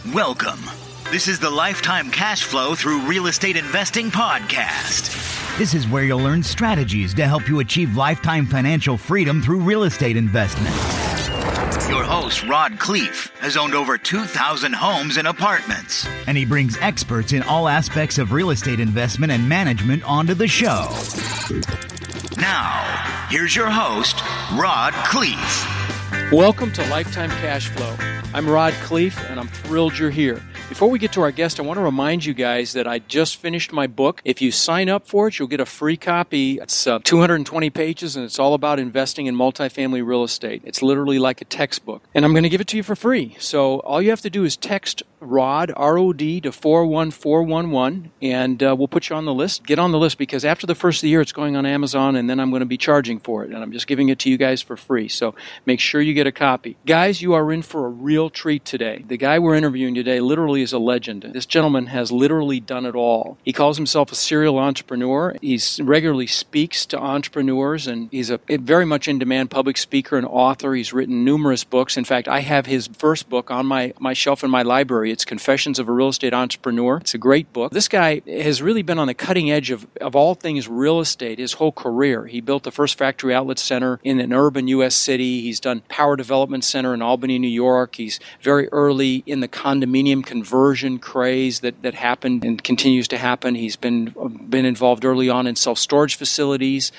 Welcome. This is the Lifetime Cash Flow Through Real Estate Investing podcast. This is where you'll learn strategies to help you achieve lifetime financial freedom through real estate investment. Your host, Rod Khleif, has owned over 2,000 homes and apartments, and he brings experts in all aspects of real estate investment and management onto the show. Now, here's your host, Rod Khleif. Welcome to Lifetime Cash Flow. I'm Rod Khleif, and I'm thrilled you're here. Before we get to our guest, I want to remind you guys that I just finished my book. If you sign up for it, you'll get a free copy. It's 220 pages, and it's all about investing in multifamily real estate. It's literally like a textbook. And I'm going to give it to you for free. So all you have to do is text ROD, R-O-D, to 41411, and we'll put you on the list. Get on the list, because after the first of the year, it's going on Amazon, and then I'm going to be charging for it. And I'm just giving it to you guys for free. So make sure you get a copy. Guys, you are in for a real treat today. The guy we're interviewing today literally is a legend. This gentleman has literally done it all. He calls himself a serial entrepreneur. He regularly speaks to entrepreneurs, and he's a very much in-demand public speaker and author. He's written numerous books. In fact, I have his first book on my shelf in my library. It's Confessions of a Real Estate Entrepreneur. It's a great book. This guy has really been on the cutting edge of all things real estate his whole career. He built the first factory outlet center in an urban U.S. city. He's done Power Development Center in Albany, New York. He's very early in the condominium conversion craze that happened and continues to happen. He's been involved early on in self-storage facilities.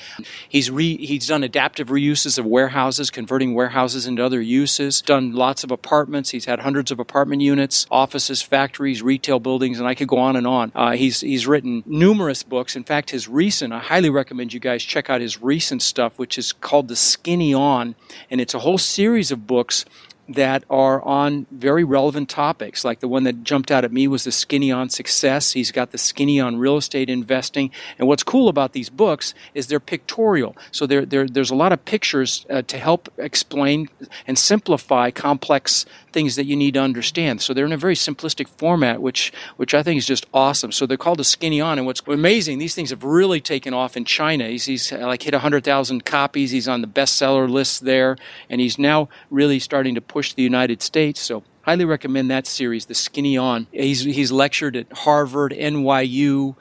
He's done adaptive reuses of warehouses, converting warehouses into other uses. Done lots of apartments. He's had hundreds of apartment units, offices, factories, retail buildings, and I could go on and on. He's written numerous books. In fact, I highly recommend you guys check out his recent stuff, which is called The Skinny On, and it's a whole series of books that are on very relevant topics. Like the one that jumped out at me was The Skinny on Success. He's got The Skinny on Real Estate Investing. And what's cool about these books is they're pictorial. So there's a lot of pictures to help explain and simplify complex things that you need to understand. So they're in a very simplistic format, which I think is just awesome. So they're called The Skinny On. And what's amazing, these things have really taken off in China. He's like hit 100,000 copies. He's on the bestseller list there. And he's now really starting to push the United States. So highly recommend that series, The Skinny On. He's lectured at Harvard, NYU.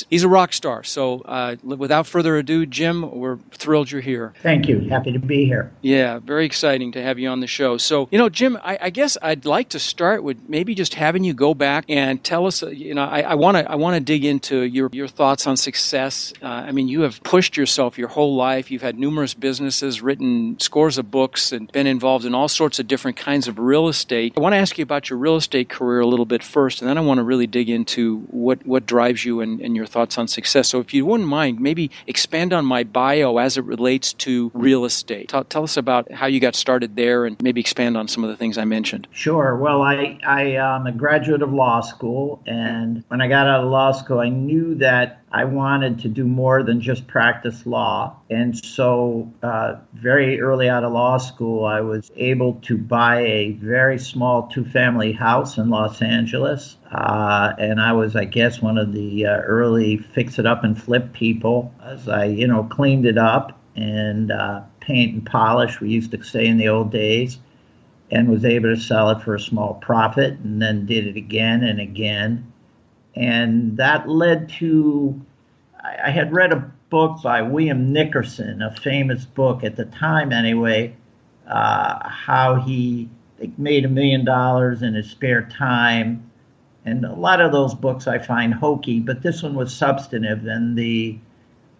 He's a rock star. So without further ado, Jim, we're thrilled you're here. Thank you. Happy to be here. Yeah, very exciting to have you on the show. So, Jim, I guess I'd like to start with maybe just having you go back and tell us, I want to dig into your thoughts on success. You have pushed yourself your whole life. You've had numerous businesses, written scores of books, and been involved in all sorts of different kinds of real estate. I want to ask you about your real estate career a little bit first, and then I want to really dig into what drives you and your thoughts on success. So if you wouldn't mind, maybe expand on my bio as it relates to real estate. Tell us about how you got started there, and maybe expand on some of the things I mentioned. Sure. Well, I am a graduate of law school, and when I got out of law school, I knew that I wanted to do more than just practice law. And so very early out of law school, I was able to buy a very small two-family house in Los Angeles. And I was, I guess, one of the early fix-it-up and flip people, as I, cleaned it up and paint and polish, we used to say in the old days, and was able to sell it for a small profit, and then did it again and again. And that led to, I had read a book by William Nickerson, a famous book at the time anyway, how he made $1 million in his spare time. And a lot of those books I find hokey, but this one was substantive. And the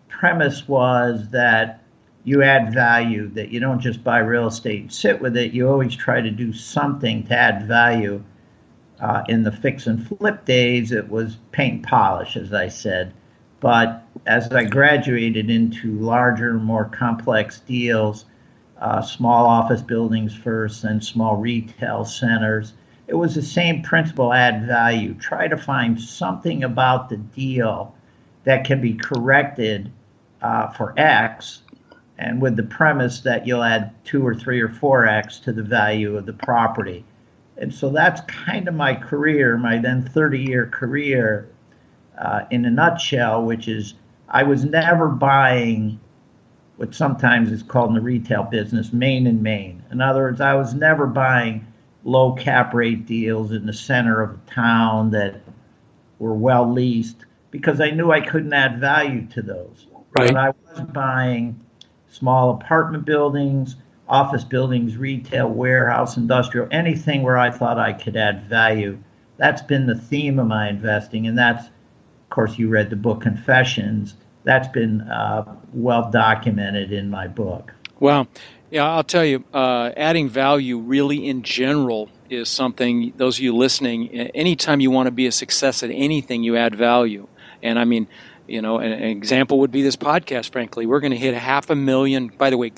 premise was that you add value, that you don't just buy real estate and sit with it. You always try to do something to add value. In the fix and flip days, it was paint and polish, as I said. But as I graduated into larger, more complex deals, small office buildings first, then small retail centers, it was the same principle, add value. Try to find something about the deal that can be corrected for X, and with the premise that you'll add 2 or 3 or 4X to the value of the property. And so that's kind of my career, my then 30-year career in a nutshell, which is I was never buying what sometimes is called in the retail business, main and main. In other words, I was never buying low cap rate deals in the center of a town that were well leased, because I knew I couldn't add value to those. Right. But I was buying small apartment buildings, office buildings, retail, warehouse, industrial, anything where I thought I could add value. That's been the theme of my investing, and that's, of course, you read the book Confessions. That's been well documented in my book. Wow. Yeah, I'll tell you, adding value really in general is something, those of you listening, anytime you want to be a success at anything, you add value. And I mean, you know, an example would be this podcast, frankly. We're going to hit 500,000. By the way,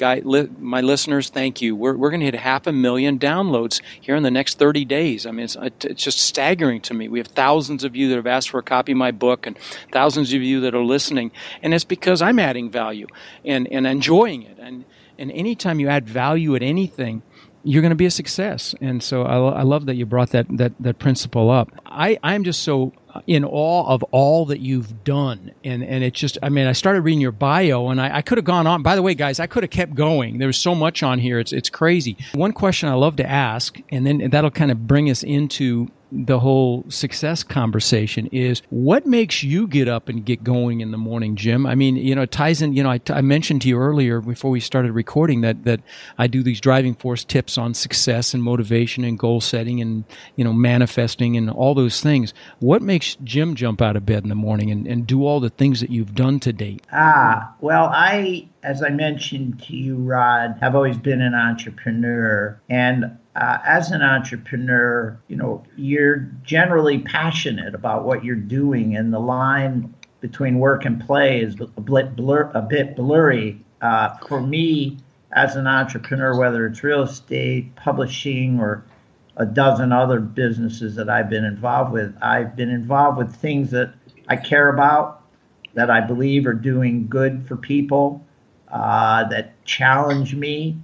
my listeners, thank you. We're going to hit 500,000 downloads here in the next 30 days. I mean, it's just staggering to me. We have thousands of you that have asked for a copy of my book and thousands of you that are listening. And it's because I'm adding value and enjoying it. And anytime you add value at anything, you're going to be a success. And so I love that you brought that principle up. I'm just so in awe of all that you've done. And it's just, I mean, I started reading your bio and I could have gone on. By the way, guys, I could have kept going. There's so much on here. It's crazy. One question I love to ask, and then that'll kind of bring us into the whole success conversation, is what makes you get up and get going in the morning, Jim? I mean, you know, it ties in, you know, I mentioned to you earlier before we started recording that I do these driving force tips on success and motivation and goal setting and, you know, manifesting and all those things. What makes Jim jump out of bed in the morning and do all the things that you've done to date? Well, as I mentioned to you, Rod, have always been an entrepreneur. And as an entrepreneur, you know, you're generally passionate about what you're doing, and the line between work and play is a bit blurry. For me, as an entrepreneur, whether it's real estate, publishing, or a dozen other businesses that I've been involved with things that I care about, that I believe are doing good for people, that challenge me,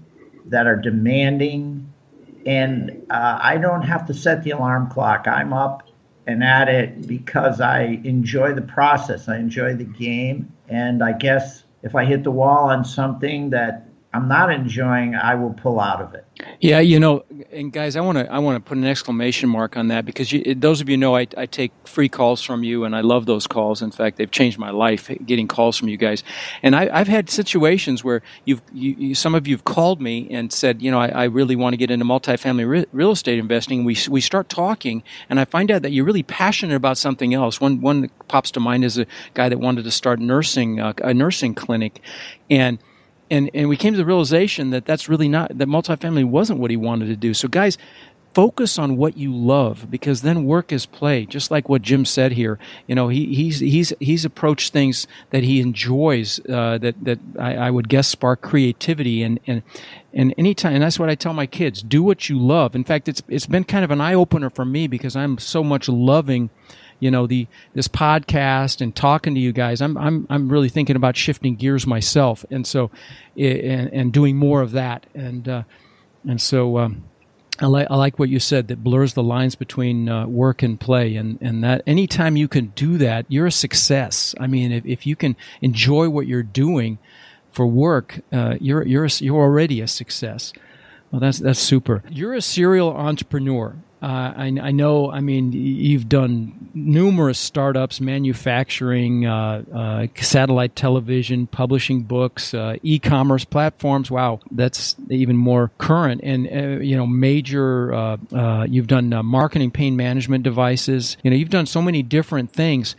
that are demanding. And I don't have to set the alarm clock. I'm up and at it because I enjoy the process. I enjoy the game. And I guess if I hit the wall on something that I'm not enjoying, I will pull out of it. Yeah, you know, and guys, I want to put an exclamation mark on that, because those of you know I take free calls from you, and I love those calls. In fact, they've changed my life, getting calls from you guys. And I've had situations where some of you've called me and said, you know, I really want to get into multifamily real estate investing. We start talking, and I find out that you're really passionate about something else. One that pops to mind is a guy that wanted to start a nursing clinic, and we came to the realization that that's really not, that multifamily wasn't what he wanted to do. So guys, focus on what you love, because then work is play. Just like what Jim said here, you know, he's approached things that he enjoys, that I would guess spark creativity and anytime. And that's what I tell my kids: do what you love. In fact, it's been kind of an eye opener for me, because I'm so much loving, you know, this podcast and talking to you guys. I'm really thinking about shifting gears myself, and so and doing more of that. And so I like what you said, that blurs the lines between work and play, and that anytime you can do that, you're a success. I mean, if you can enjoy what you're doing for work, you're already a success. Well, that's super. You're a serial entrepreneur. I know, I mean, you've done numerous startups, manufacturing, satellite television, publishing books, e-commerce platforms. Wow, that's even more current. And, you know, major, you've done marketing pain management devices. You know, you've done so many different things.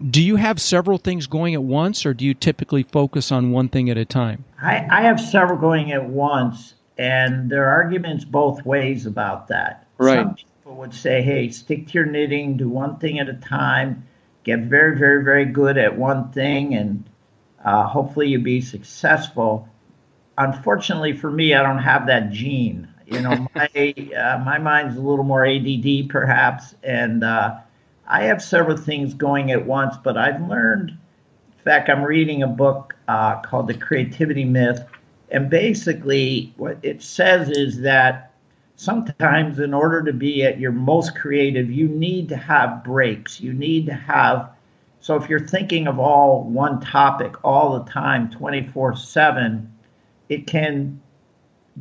Do you have several things going at once, or do you typically focus on one thing at a time? I have several going at once, and there are arguments both ways about that. Right. Some people would say, hey, stick to your knitting, do one thing at a time, get very, very, very good at one thing, and hopefully you be successful. Unfortunately for me, I don't have that gene. You know, my mind's a little more ADD perhaps, and I have several things going at once, but I've learned, in fact, I'm reading a book called The Creativity Myth, and basically what it says is that sometimes in order to be at your most creative, you need to have breaks. You need to have, so if you're thinking of all one topic all the time, 24/7, it can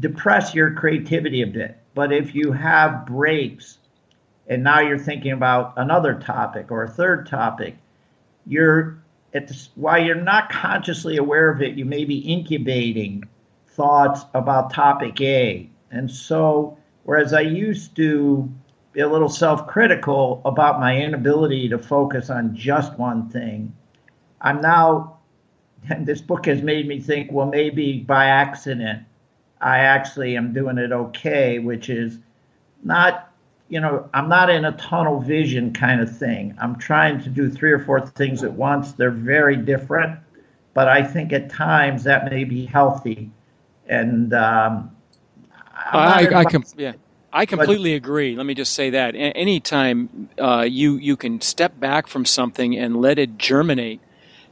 depress your creativity a bit, But if you have breaks and now you're thinking about another topic or a third topic, while you're not consciously aware of it, you may be incubating thoughts about topic A. And so, whereas I used to be a little self-critical about my inability to focus on just one thing, I'm now, and this book has made me think, well, maybe by accident, I actually am doing it okay, which is not, I'm not in a tunnel vision kind of thing. I'm trying to do 3 or 4 things at once. They're very different, but I think at times that may be healthy. And I completely agree. Let me just say that anytime you can step back from something and let it germinate,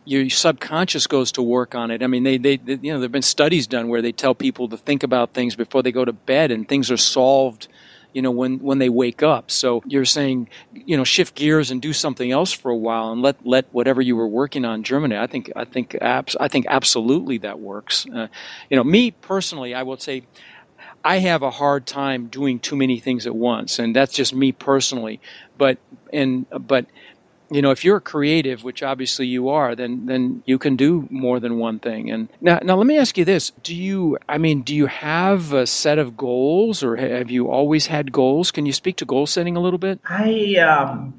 your subconscious goes to work on it. I mean, they there've been studies done where they tell people to think about things before they go to bed, and things are solved, when they wake up. So you're saying, shift gears and do something else for a while and let whatever you were working on germinate. I think absolutely that works. Me personally, I will say, I have a hard time doing too many things at once, and that's just me personally. But if you're a creative, which obviously you are, then you can do more than one thing. And now let me ask you this: do you have a set of goals, or have you always had goals? Can you speak to goal setting a little bit? I'm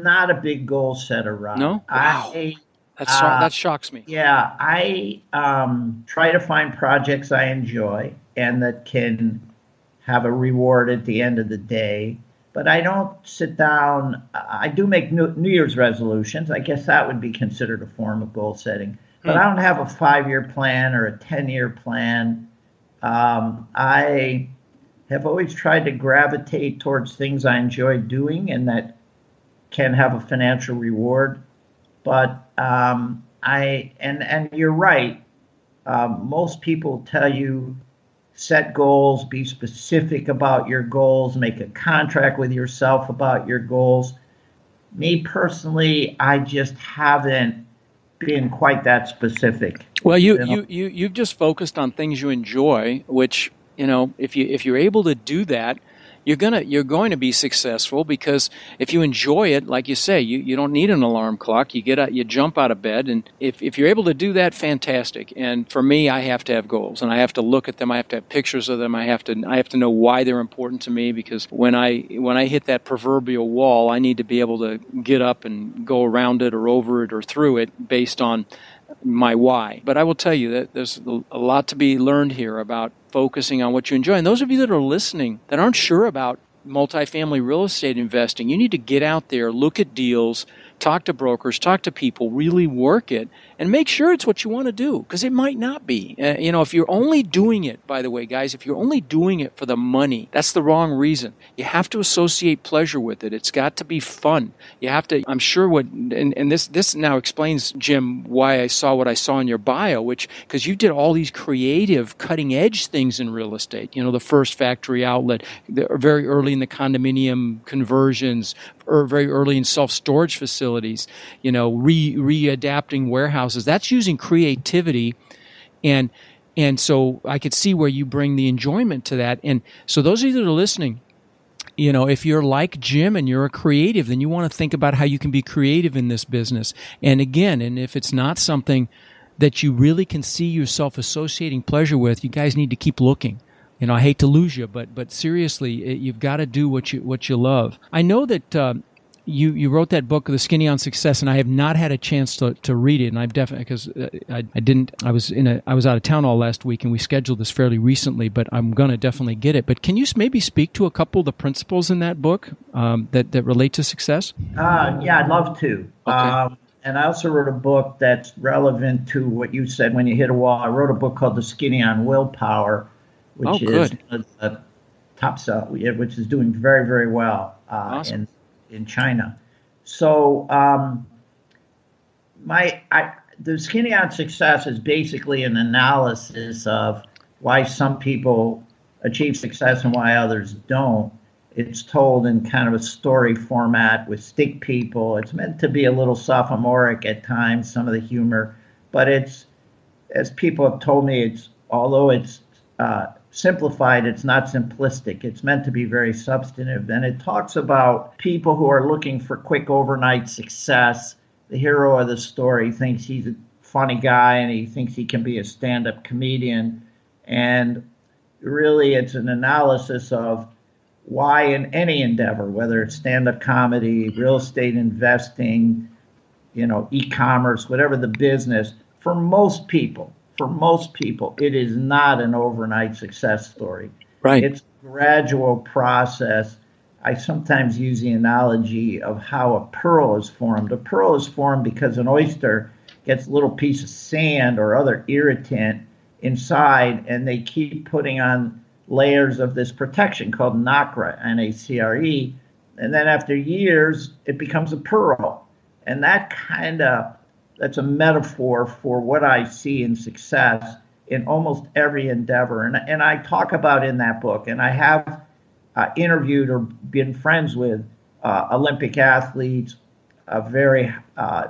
not a big goal setter, Rob. No? Wow. That shocks me. Yeah, I try to find projects I enjoy and that can have a reward at the end of the day. But I don't sit down. I do make New Year's resolutions. I guess that would be considered a form of goal setting. But I don't have a 5-year plan or a 10-year plan. I have always tried to gravitate towards things I enjoy doing and that can have a financial reward. But and you're right. Most people tell you, set goals, be specific about your goals, make a contract with yourself about your goals. Me personally, I just haven't been quite that specific. Well, you've just focused on things you enjoy, which, if you're able to do that, you're going to be successful, because if you enjoy it, like you say, you don't need an alarm clock. You get out, you jump out of bed, and if you're able to do that, fantastic. And for me, I have to have goals, and I have to look at them. I have to have pictures of them. I have to know why they're important to me, because when I hit that proverbial wall, I need to be able to get up and go around it or over it or through it based on my why. But I will tell you that there's a lot to be learned here about focusing on what you enjoy. And those of you that are listening that aren't sure about multifamily real estate investing, you need to get out there, look at deals, talk to brokers, talk to people, really work it, and make sure it's what you want to do, because it might not be. If you're only doing it, by the way, guys, if you're only doing it for the money, that's the wrong reason. You have to associate pleasure with it. It's got to be fun. You have to, I'm sure and this now explains, Jim, why I saw what I saw in your bio, because you did all these creative, cutting-edge things in real estate. The first factory outlet, very early in the condominium conversions, or very early in self-storage facilities, readapting warehouses. That's using creativity, and so I could see where you bring the enjoyment to that. And so those of you that are listening, if you're like Jim and you're a creative, then you want to think about how you can be creative in this business. And again, if it's not something that you really can see yourself associating pleasure with, you guys need to keep looking. I hate to lose you, but seriously, you've got to do what you love. I know that you wrote that book, The Skinny on Success, and I have not had a chance to read it. And I've definitely, because I was out of town all last week, and we scheduled this fairly recently. But I'm going to definitely get it. But can you maybe speak to a couple of the principles in that book that relate to success? Yeah, I'd love to. Okay. And I also wrote a book that's relevant to what you said when you hit a wall. I wrote a book called The Skinny on Willpower, which is a top sell, which is doing very, very well awesome. in China. So the Skinny on Success is basically an analysis of why some people achieve success and why others don't. It's told in kind of a story format with stick people. It's meant to be a little sophomoric at times, some of the humor, but it's, as people have told me, although it's simplified. It's not simplistic. It's meant to be very substantive. And it talks about people who are looking for quick overnight success. The hero of the story thinks he's a funny guy and he thinks he can be a stand-up comedian. And really, it's an analysis of why in any endeavor, whether it's stand-up comedy, real estate investing, e-commerce, whatever the business, for most people, it is not an overnight success story. Right. It's a gradual process. I sometimes use the analogy of how a pearl is formed. A pearl is formed because an oyster gets a little piece of sand or other irritant inside, and they keep putting on layers of this protection called nacre, N-A-C-R-E, and then after years, it becomes a pearl. And that's a metaphor for what I see in success in almost every endeavor. And I talk about in that book, and I have interviewed or been friends with Olympic athletes, very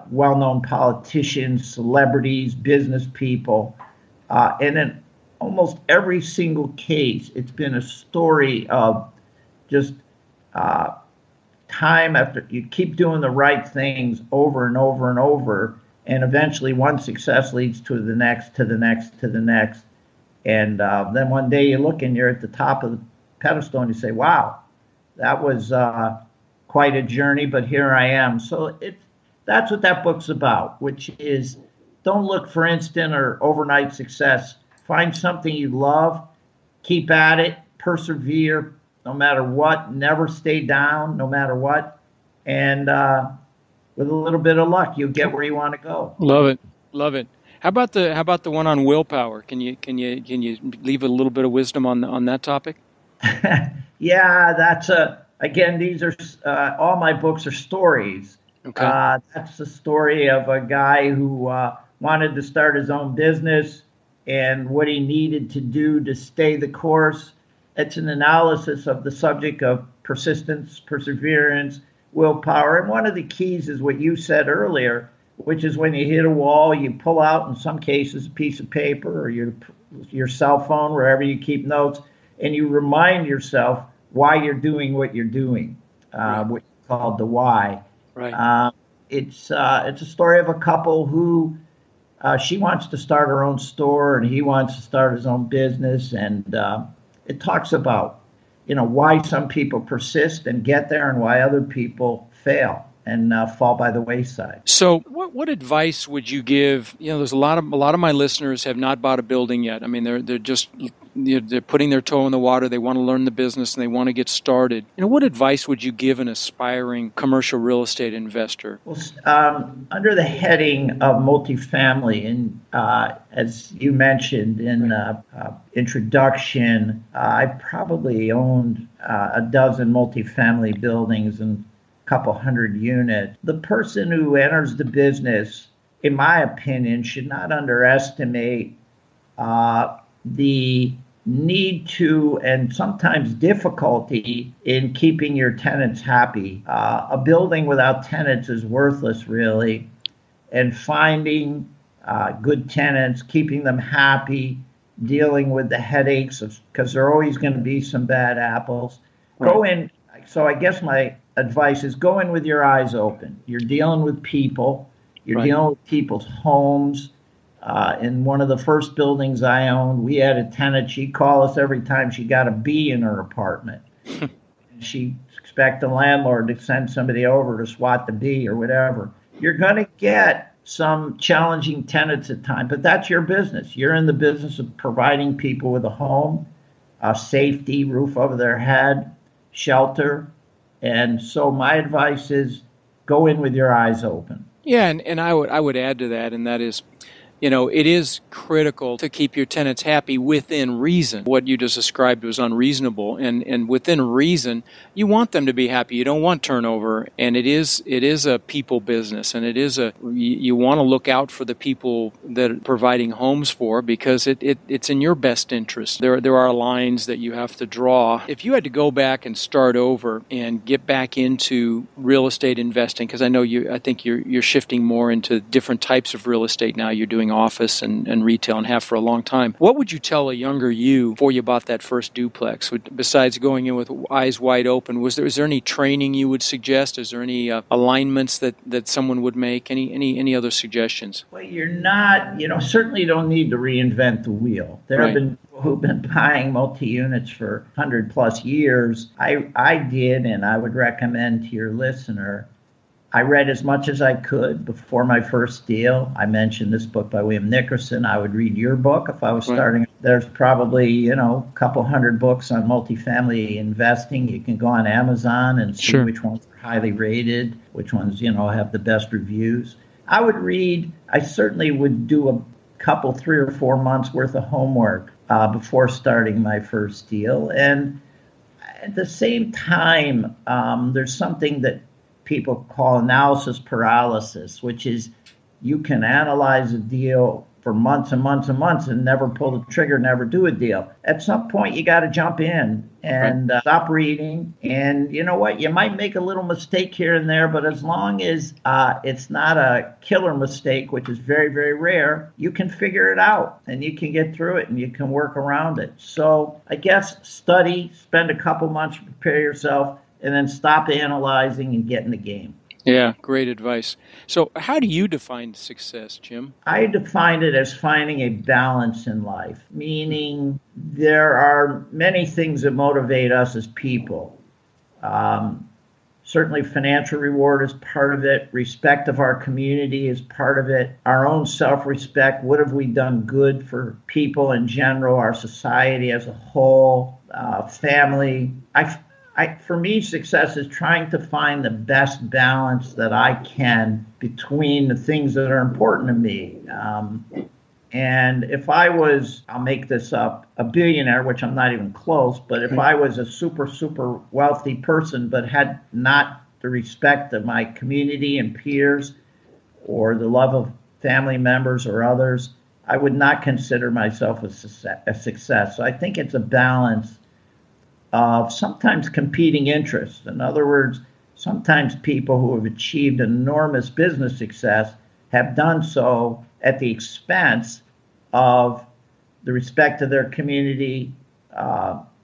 well-known politicians, celebrities, business people. And in almost every single case, it's been a story of just time after you keep doing the right things over and over and over. And eventually one success leads to the next, to the next, to the next. And then one day you look and you're at the top of the pedestal and you say, wow, that was quite a journey, but here I am. So that's what that book's about, which is don't look for instant or overnight success. Find something you love, keep at it, persevere no matter what, never stay down no matter what. And with a little bit of luck, you'll get where you want to go. Love it. How about the one on willpower? Can you leave a little bit of wisdom on that topic? Yeah, that's again, these are all my books are stories. Okay. That's the story of a guy who wanted to start his own business and what he needed to do to stay the course. It's an analysis of the subject of persistence, perseverance, willpower. And one of the keys is what you said earlier, which is when you hit a wall, you pull out, in some cases, a piece of paper or your cell phone, wherever you keep notes, and you remind yourself why you're doing what you're doing, what's called the why. Right. It's a story of a couple who she wants to start her own store and he wants to start his own business, and it talks about why some people persist and get there and why other people fail and fall by the wayside. So what advice would you give? There's a lot of my listeners have not bought a building yet. I mean, they're putting their toe in the water. They want to learn the business and they want to get started. What advice would you give an aspiring commercial real estate investor? Well, under the heading of multifamily, and as you mentioned in introduction, I probably owned a dozen multifamily buildings and couple hundred units. The person who enters the business, in my opinion, should not underestimate the need to and sometimes difficulty in keeping your tenants happy. A building without tenants is worthless, really. And finding good tenants, keeping them happy, dealing with the headaches because there are always going to be some bad apples. Right. Go in. So I guess my advice is go in with your eyes open. You're dealing with people. You're dealing with people's homes. In one of the first buildings I owned, we had a tenant. She'd call us every time she got a bee in her apartment. She'd expect the landlord to send somebody over to swat the bee or whatever. You're going to get some challenging tenants at times, but that's your business. You're in the business of providing people with a home, safety, roof over their head, shelter. And so my advice is go in with your eyes open. Yeah, and I would add to that, and that is, it is critical to keep your tenants happy within reason. What you just described was unreasonable, and within reason, you want them to be happy. You don't want turnover, and it is a people business, and you want to look out for the people that are providing homes for, because it's in your best interest. There are lines that you have to draw. If you had to go back and start over and get back into real estate investing, because I think you're shifting more into different types of real estate now. You're doing doing office and retail and have for a long time. What would you tell a younger you before you bought that first duplex? Besides going in with eyes wide open, is there any training you would suggest? Is there any alignments that someone would make? Any other suggestions? Well, you're not, certainly don't need to reinvent the wheel. There have been people who've been buying multi-units for 100 plus years. I did, and I would recommend to your listener, I read as much as I could before my first deal. I mentioned this book by William Nickerson. I would read your book if I was starting. There's probably, a couple hundred books on multifamily investing. You can go on Amazon and see which ones are highly rated, which ones, have the best reviews. I certainly would do a couple, 3 or 4 months worth of homework before starting my first deal. And at the same time, there's something that people call analysis paralysis, which is you can analyze a deal for months and months and months and never pull the trigger, never do a deal. At some point, you got to jump in and stop reading. And you know what? You might make a little mistake here and there, but as long as it's not a killer mistake, which is very, very rare, you can figure it out and you can get through it and you can work around it. So I guess study, spend a couple months to prepare yourself, and then stop analyzing and get in the game. Yeah, great advice. So how do you define success, Jim? I define it as finding a balance in life, meaning there are many things that motivate us as people. Certainly financial reward is part of it. Respect of our community is part of it. Our own self-respect. What have we done good for people in general, our society as a whole, family? For me, success is trying to find the best balance that I can between the things that are important to me. And if I was, I'll make this up, a billionaire, which I'm not even close, but if I was a super, super wealthy person but had not the respect of my community and peers or the love of family members or others, I would not consider myself a success. So I think it's a balance of sometimes competing interests. In other words, sometimes people who have achieved enormous business success have done so at the expense of the respect of their community,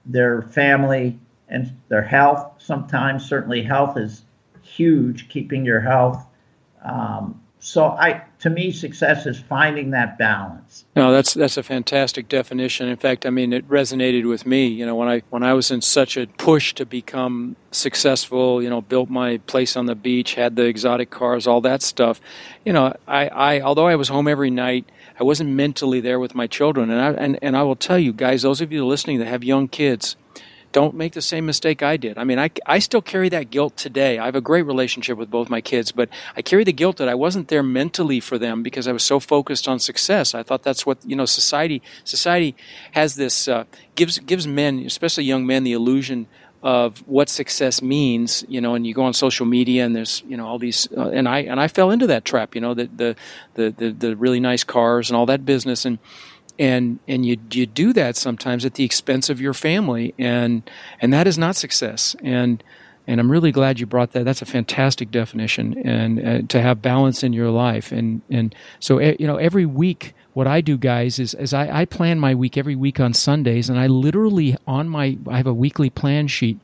their family, and their health. Sometimes, certainly, health is huge, keeping your health. To me, success is finding that balance. No, that's a fantastic definition. In fact, it resonated with me. When I was in such a push to become successful, built my place on the beach, had the exotic cars, all that stuff. I although I was home every night, I wasn't mentally there with my children. And I will tell you guys, those of you listening that have young kids, don't make the same mistake I did. I still carry that guilt today. I have a great relationship with both my kids, but I carry the guilt that I wasn't there mentally for them because I was so focused on success. I thought that's what, society has this, gives men, especially young men, the illusion of what success means, and you go on social media and there's, all these, and I fell into that trap, the really nice cars and all that business. And you do that sometimes at the expense of your family, and that is not success. And I'm really glad you brought that. That's a fantastic definition, and to have balance in your life. And so every week, what I do, guys, is I plan my week every week on Sundays, and I literally I have a weekly plan sheet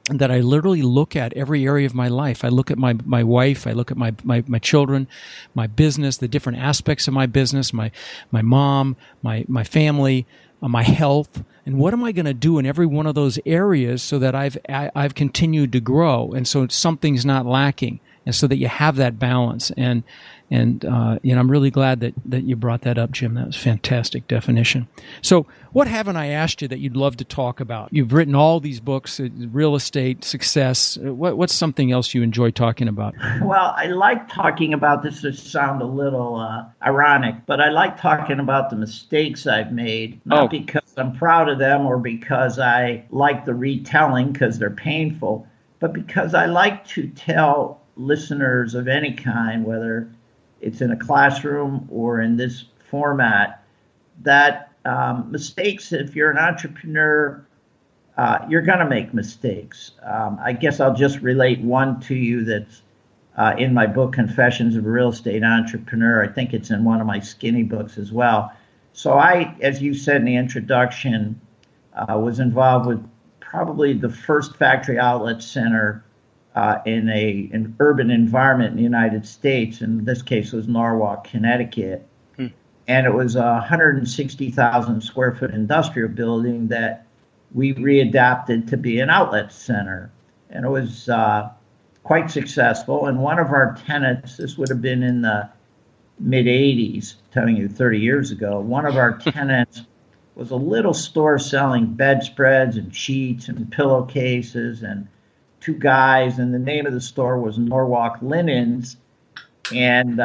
that I literally look at every area of my life. I look at my wife, I look at my children, my business, the different aspects of my business, my mom, my family, my health, and what am I going to do in every one of those areas so that I've continued to grow, and so something's not lacking, and so that you have that balance. And I'm really glad that you brought that up, Jim. That was a fantastic definition. So what haven't I asked you that you'd love to talk about? You've written all these books, real estate, success. What's something else you enjoy talking about? Well, I like talking about this. To sound a little ironic, but I like talking about the mistakes I've made, not because I'm proud of them or because I like the retelling because they're painful, but because I like to tell listeners of any kind, whether it's in a classroom or in this format, that mistakes, if you're an entrepreneur, you're going to make mistakes. I guess I'll just relate one to you that's in my book, Confessions of a Real Estate Entrepreneur. I think it's in one of my skinny books as well. So I, as you said in the introduction, was involved with probably the first factory outlet center in an urban environment in the United States. In this case, it was Norwalk, Connecticut. And it was a 160,000 square foot industrial building that we readapted to be an outlet center. And it was quite successful. And one of our tenants, this would have been in the mid 80s, telling you 30 years ago, one of our tenants was a little store selling bedspreads and sheets and pillowcases, and two guys, and the name of the store was Norwalk Linens. And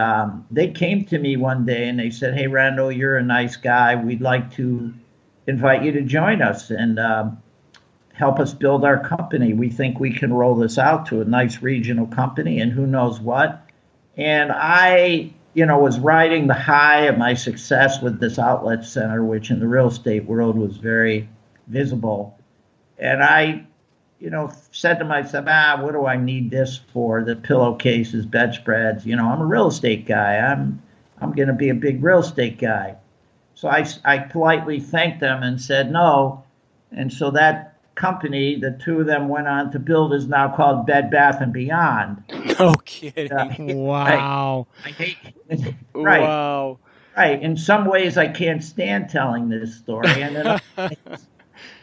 they came to me one day and they said, "Hey, Randel, you're a nice guy. We'd like to invite you to join us and help us build our company. We think we can roll this out to a nice regional company and who knows what." And I, was riding the high of my success with this outlet center, which in the real estate world was very visible. And I, said to myself, what do I need this for? The pillowcases, bedspreads. I'm a real estate guy. I'm going to be a big real estate guy. So I politely thanked them and said no. And so that company, the two of them went on to build, is now called Bed Bath & Beyond. No kidding. Wow. I hate right. Wow. Right. In some ways, I can't stand telling this story. And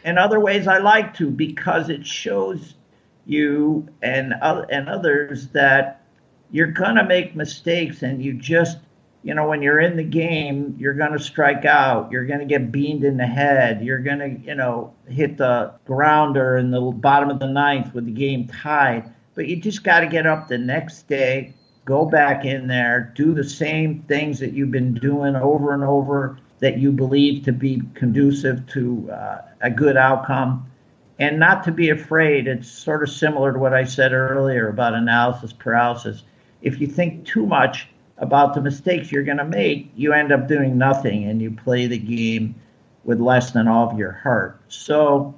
in other ways, I like to, because it shows you and others that you're going to make mistakes, and you just, when you're in the game, you're going to strike out. You're going to get beamed in the head. You're going to, hit the grounder in the bottom of the ninth with the game tied. But you just got to get up the next day, go back in there, do the same things that you've been doing over and over that you believe to be conducive to a good outcome, and not to be afraid. It's sort of similar to what I said earlier about analysis paralysis. If you think too much about the mistakes you're going to make, you end up doing nothing, and you play the game with less than all of your heart. So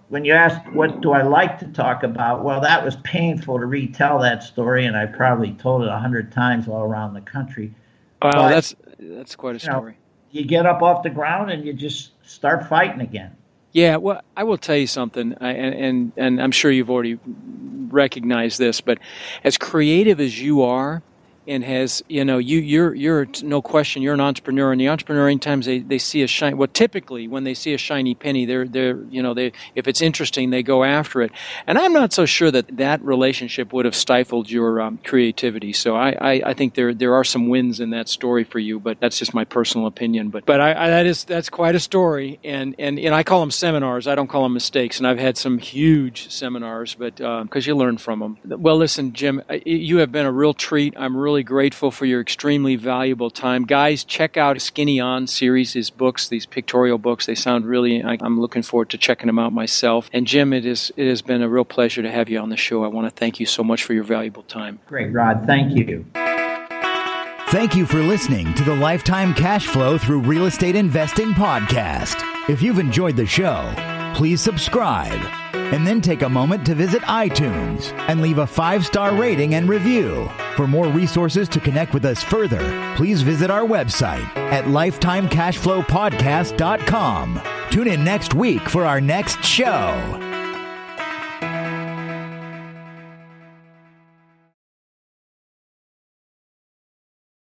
when you ask what do I like to talk about, well, that was painful to retell that story, and I probably told it 100 times all around the country. Wow, that's quite a story. You get up off the ground and you just start fighting again. Yeah, well, I will tell you something, and I'm sure you've already recognized this, but as creative as you are, and has, you're no question, you're an entrepreneur, and the entrepreneur, anytime they see a shiny, well, typically when they see a shiny penny, they're if it's interesting, they go after it. And I'm not so sure that relationship would have stifled your creativity. So I think there are some wins in that story for you, but that's just my personal opinion. But that's quite a story, and I call them seminars. I don't call them mistakes, and I've had some huge seminars, but because you learn from them. Well, listen, Jim, you have been a real treat. I'm really grateful for your extremely valuable time. Guys, check out Skinny On series, his books, these pictorial books. They sound really, I'm looking forward to checking them out myself. And Jim, it has been a real pleasure to have you on the show. I want to thank you so much for your valuable time. Great, Rod. Thank you. Thank you for listening to the Lifetime Cash Flow Through Real Estate Investing podcast. If you've enjoyed the show, please subscribe, and then take a moment to visit iTunes and leave a 5-star rating and review. For more resources to connect with us further, please visit our website at lifetimecashflowpodcast.com. Tune in next week for our next show.